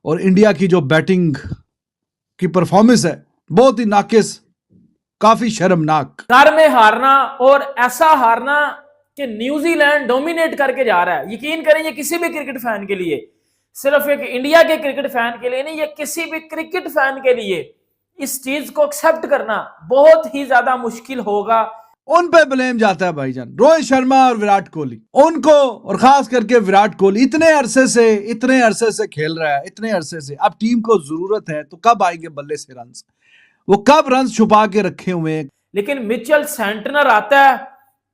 और इंडिया की जो बैटिंग की परफॉर्मेंस है बहुत ही नाकिस, काफी शर्मनाक। घर में हारना और ऐसा हारना कि न्यूजीलैंड डोमिनेट करके जा रहा है। यकीन करें ये किसी भी क्रिकेट फैन के लिए, सिर्फ एक इंडिया के क्रिकेट फैन के लिए नहीं, ये किसी भी क्रिकेट फैन के लिए इस चीज को एक्सेप्ट करना बहुत ही ज्यादा मुश्किल होगा। उन पे ब्लेम जाता है भाईजान, रोहित शर्मा और विराट कोहली। उनको, और खास करके विराट कोहली इतने अरसे से खेल रहा है, इतने अरसे से। अब टीम को जरूरत है तो कब आएंगे बल्ले से रन, वो कब रन छुपा के रखे हुए हैं। लेकिन मिचेल सेंटनर आता है,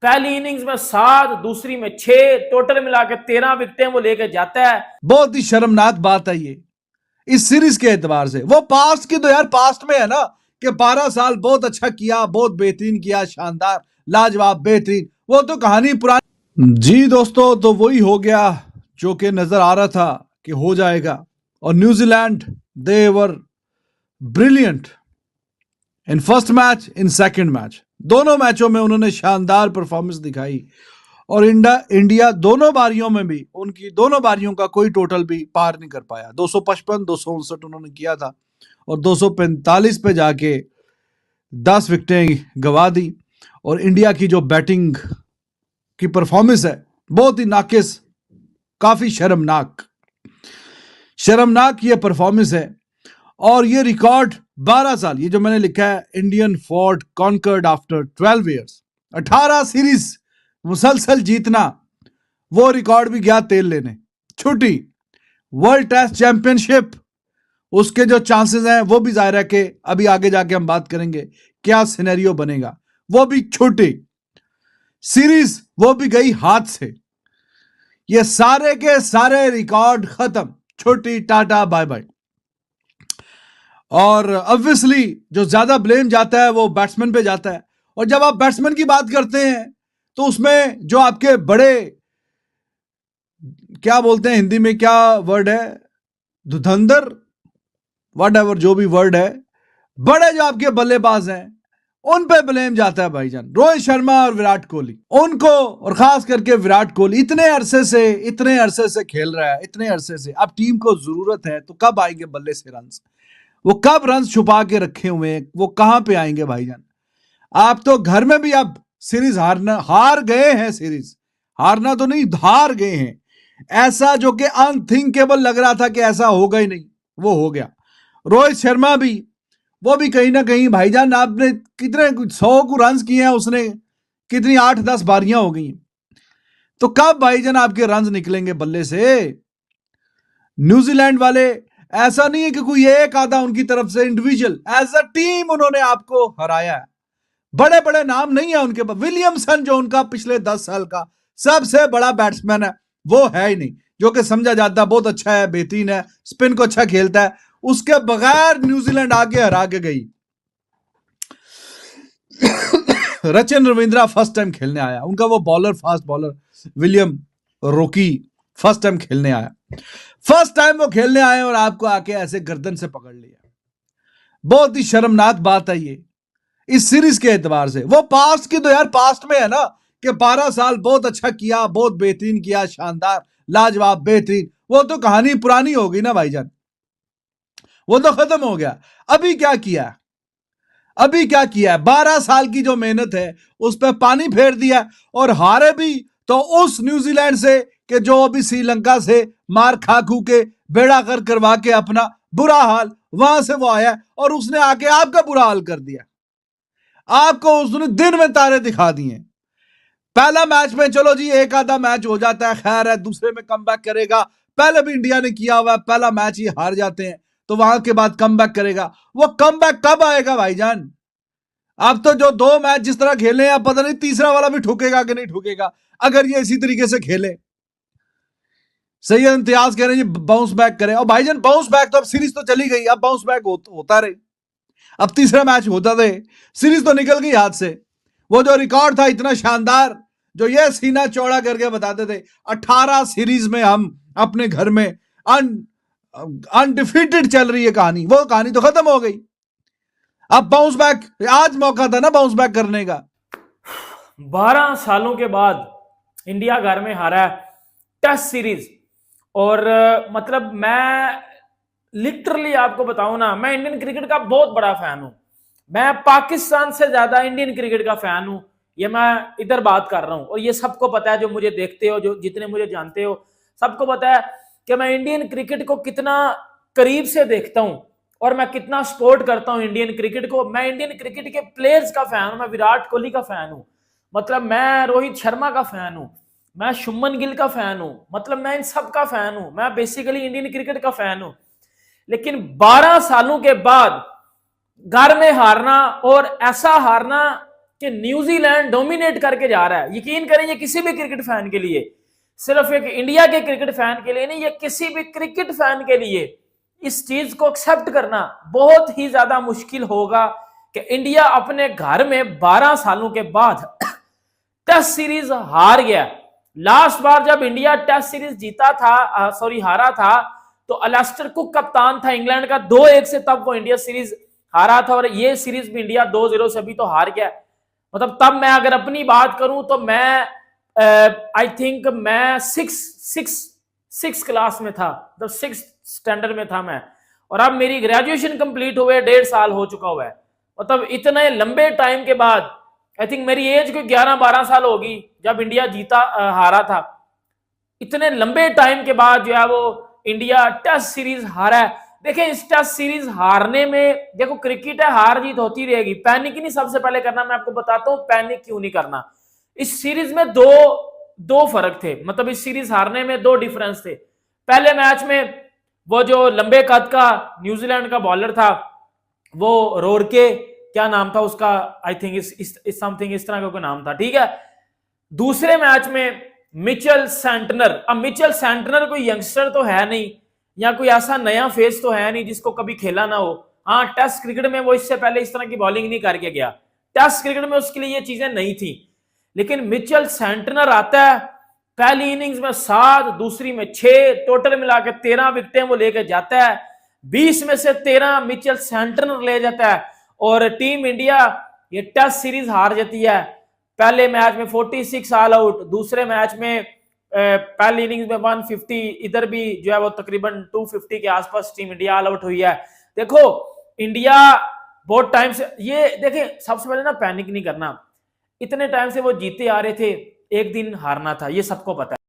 पहली इनिंग्स में 7, दूसरी में 6, टोटल मिला के 13 विकेटें वो लेके जाता है। बहुत ही शर्मनाक बात है ये इस सीरीज के एतबार से। वो पास्ट की तो यार पास्ट में है ना, कि 12 साल बहुत अच्छा किया, बहुत बेहतरीन किया, शानदार, लाजवाब, बेहतरीन, वो तो कहानी पुरानी। जी दोस्तों, तो वही हो गया जो कि नजर आ रहा था कि हो जाएगा। और New Zealand, they were brilliant in first match, in second match, दोनों मैचों में उन्होंने शानदार परफॉर्मेंस दिखाई। और इंडिया दोनों बारियों में भी, उनकी दोनों बारियों का कोई टोटल भी पार नहीं कर पाया। 255, 259 उन्होंने किया था और 245 पे जाके 10 विकेटें गवा दी। और इंडिया की जो बैटिंग की परफॉर्मेंस है बहुत ही नाकिस, काफी शर्मनाक ये परफॉर्मेंस है। और ये रिकॉर्ड 12 साल, ये जो मैंने लिखा है, Indian fort conquered after 12 years, 18 series मुसलसल जीतना, वो रिकॉर्ड भी गया तेल लेने। छुट्टी वर्ल्ड टेस्ट चैंपियनशिप, उसके जो चांसेस हैं वो भी जाहिर है कि अभी आगे जाके हम बात करेंगे क्या सिनेरियो बनेगा, वो भी छुट्टी। सीरीज वो भी गई हाथ से। ये सारे के सारे रिकॉर्ड खत्म, छुट्टी, टाटा, बाय बाय। और ऑब्वियसली जो ज्यादा ब्लेम जाता है वो बैट्समैन पे जाता है। और जब आप बैट्समैन की बात करते हैं तो उसमें जो आपके बड़े, क्या बोलते हैं हिंदी में, क्या वर्ड है, धुरंधर, वट एवर जो भी वर्ड है, बड़े जो आपके बल्लेबाज हैं उन पे ब्लेम जाता है भाईजान, रोहित शर्मा और विराट कोहली। उनको, और खास करके विराट कोहली इतने अरसे से खेल रहा है, इतने अरसे से। अब टीम को जरूरत है तो कब आएंगे बल्ले से रन, वो कब रन छुपा के रखे हुए हैं, वो कहां पे आएंगे भाईजान। आप तो घर में भी अब सीरीज हार गए हैं, सीरीज हारना तो नहीं, हार गए हैं। ऐसा जो कि अनथिंकेबल लग रहा था कि ऐसा होगा ही नहीं, वो हो गया। रोहित शर्मा भी, वो भी कहीं ना कहीं भाईजान, आपने कितने 100 को रन किए हैं उसने, कितनी 8-10 बारियां हो गई, तो कब भाईजान आपके रन निकलेंगे बल्ले से। न्यूजीलैंड वाले, ऐसा नहीं है कि कोई एक आधा उनकी तरफ से इंडिविजुअल, एज अ टीम उन्होंने आपको हराया है। बड़े बड़े नाम नहीं है उनके पास। विलियमसन जो उनका पिछले 10 साल का सबसे बड़ा बैट्समैन है, वो है ही नहीं, जो कि समझा जाता है बहुत अच्छा है, बेहतरीन है, स्पिन को अच्छा खेलता है। उसके बगैर न्यूजीलैंड आगे हरा के गई। रचिन रविंद्रा फर्स्ट टाइम खेलने आया, उनका वो बॉलर, फास्ट बॉलर विलियम रोकी फर्स्ट टाइम खेलने आया, फर्स्ट टाइम वो खेलने आए और आपको आके ऐसे गर्दन से पकड़ लिया। बहुत ही शर्मनाक बात है ये इस सीरीज के एतबार से। वो पास्ट की तो यार पास्ट में है ना, कि 12 साल बहुत अच्छा किया, बहुत बेहतरीन किया, शानदार, लाजवाब, बेहतरीन, वो तो कहानी पुरानी हो गई ना भाईजान, वो तो खत्म हो गया। अभी क्या किया, अभी क्या किया है, 12 साल की जो मेहनत है उस पर पानी फेर दिया। और हारे भी तो उस न्यूजीलैंड से कि जो अभी श्रीलंका से मार खा खू के बेड़ा कर करवा के अपना बुरा हाल, वहां से वो आया और उसने आके आपका बुरा हाल कर दिया। आपको उसने दिन में तारे दिखा दिए। पहला मैच में चलो जी एक आधा मैच हो जाता है, खैर है, दूसरे में कमबैक करेगा। पहले भी इंडिया ने किया हुआ, पहला मैच ही हार जाते हैं तो वहां के बाद कमबैक करेगा। वो कमबैक कब आएगा भाईजान। अब तो जो 2 मैच जिस तरह खेले हैं, पता नहीं तीसरा वाला भी ठुकेगा कि नहीं ठुकेगा अगर ये इसी तरीके से खेले। सैयद इम्तियाज कह रहे हैं जी बाउंस बैक करें, और भाईजान बाउंस बैक तो अब सीरीज तो चली गई, अब बाउंस बैक होता रहे, अब तीसरा मैच होता रहे, सीरीज तो निकल गई हाथ से। वो जो रिकॉर्ड था इतना शानदार, जो ये सीना चौड़ा करके बताते थे 18 सीरीज में हम अपने घर में अनडिफीटेड चल रही है कहानी, वो कहानी तो खत्म हो गई। अब बाउंस बैक, आज मौका था ना बाउंस बैक करने का। 12 सालों के बाद इंडिया घर में हारा है टेस्ट सीरीज। और मतलब मैं लिटरली आपको बताऊं ना, मैं इंडियन क्रिकेट का बहुत बड़ा फैन हूं। मैं पाकिस्तान से ज्यादा इंडियन क्रिकेट का फैन हूं। ये मैं इधर बात कर रहा हूं और ये सबको पता है, जो मुझे देखते हो, जो जितने मुझे जानते हो, सबको पता है कि मैं इंडियन क्रिकेट को कितना करीब से देखता हूं और मैं कितना सपोर्ट करता हूं इंडियन क्रिकेट को। मैं इंडियन क्रिकेट के प्लेयर्स का फैन हूं, मैं विराट कोहली का फैन हूं, मतलब मैं रोहित शर्मा का फैन हूं, मैं शुभमन गिल का फैन हूं, मतलब मैं इन सब का फैन हूं। मैं बेसिकली इंडियन क्रिकेट का फैन हूं। लेकिन 12 सालों के बाद घर में हारना, और ऐसा हारना कि न्यूजीलैंड डोमिनेट करके जा रहा है। यकीन करें, ये किसी भी क्रिकेट फैन के लिए, सिर्फ एक इंडिया के क्रिकेट फैन के लिए नहीं, ये किसी भी क्रिकेट फैन के लिए इस चीज को एक्सेप्ट करना बहुत ही ज्यादा मुश्किल होगा कि इंडिया अपने घर में 12 सालों के बाद टेस्ट सीरीज हार गया। लास्ट बार जब इंडिया टेस्ट सीरीज जीता था, हारा था, तो अलेस्टर कुक कप्तान था इंग्लैंड का, 2-1 से तब वो इंडिया सीरीज हारा था, और ये सीरीज भी इंडिया 2-0 से अभी तो हार गया। मतलब तब मैं अगर अपनी बात करूं तो मैं आई थिंक मैं सिक्स क्लास में था, मतलब 6th स्टैंडर्ड में था मैं, और अब मेरी ग्रेजुएशन कंप्लीट हुए 1.5 साल हो चुका हुआ है। मतलब इतने लंबे टाइम के बाद, आई थिंक मेरी एज कोई 11-12 साल होगी जब इंडिया जीता हारा था। इतने लंबे टाइम के बाद जो है वो इंडिया टेस्ट सीरीज हारा है। देखिए, इस टेस्ट सीरीज हारने में, देखो क्रिकेट है, हार जीत होती रहेगी, पैनिक नहीं सबसे पहले करना। मैं आपको बताता हूं पैनिक क्यों नहीं करना। इस सीरीज में दो फर्क थे, मतलब इस सीरीज हारने में 2 डिफरेंस थे। पहले मैच में वो जो लंबे कद का न्यूजीलैंड का बॉलर था, वो रोरके, क्या नाम था उसका, आई थिंक इस समथिंग इस तरह का कोई नाम था, ठीक है। दूसरे मैच में मिचेल सैंटनर, अब मिचेल सैंटनर कोई यंगस्टर तो है नहीं, या कोई ऐसा नया फेस तो है नहीं जिसको कभी खेला ना हो। हाँ, टेस्ट क्रिकेट में वो इससे पहले इस तरह की बॉलिंग नहीं करके गया, टेस्ट क्रिकेट में उसके लिए ये चीजें नहीं थी। लेकिन मिचेल सैंटनर आता है, पहली इनिंग्स में 7, दूसरी में 6, टोटल मिला के 13 विकेटें वो लेके जाता है। 20 में से 13 मिचेल सैंटनर ले जाता है, और टीम इंडिया ये टेस्ट सीरीज हार जाती है। पहले मैच में 46 ऑल आउट, दूसरे मैच में पहली इनिंग्स में 150, इधर भी जो है वो तकरीबन 250 के आसपास टीम इंडिया ऑल आउट हुई है। देखो, इंडिया बहुत टाइम से, ये देखें, सबसे पहले ना पैनिक नहीं करना। इतने टाइम से वो जीते आ रहे थे, एक दिन हारना था, ये सबको पता है।